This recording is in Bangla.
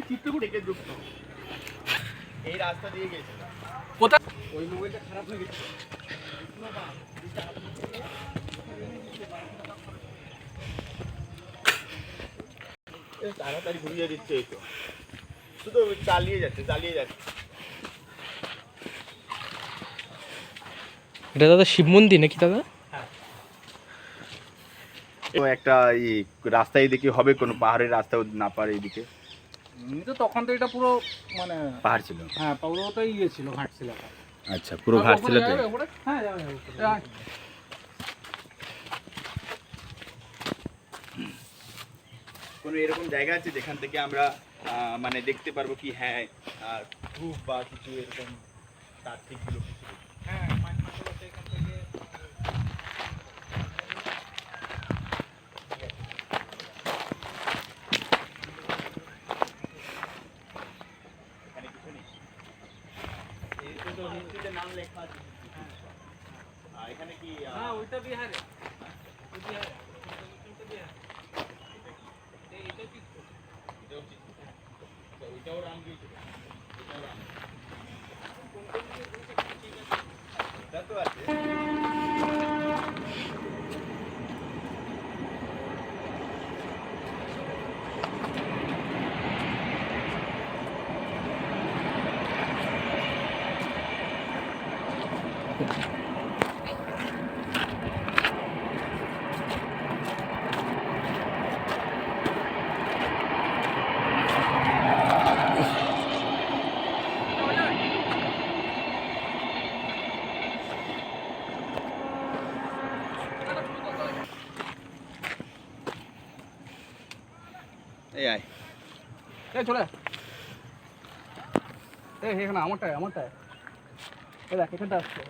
চিত্রকূটে যুক্ত এই রাস্তা দিয়ে গেছে। কোথায়? ওই মোবাইলটা খারাপ হয়ে গেছে। তাড়াতাড়ি ঘুরিয়ে দিচ্ছে, এই তো শুধু চালিয়ে যাচ্ছে। এটা দাদা শিব মন্দির নাকি দাদা? একটা এই রাস্তা এদিকে হবে, কোনো পাহাড়ের রাস্তা না পারে এদিকে। তো তখন তো এটা পুরো মানে পাহাড় ছিল। হ্যাঁ পুরো তো ইয়ে ছিল, ঘাট ছিল। আচ্ছা, পুরো ঘাট ছিল তো। হ্যাঁ যাবে। কোনো এরকম জায়গা আছে যেখান থেকে আমরা মানে দেখতে পারবো কি হ্যাঁ গ্রুপ বা কিছু এরকম তার ঠিক কিছু? হ্যাঁ এখান থেকে এখানে কিছু নেই। এই তো হিস্ট্রিতে নাম লেখা আছে। এখানে কি হ্যাঁ ওইটা বিহারে, ওই বিহারে ওইটা বিহারে। এইটা কি ওইটাও রাম গিয়েছিল, ওইটাও রাম। এটা তো আছে। এই আয়, এই চলে এই এখানে আমারটাই এই দেখ এখানটা আসছে।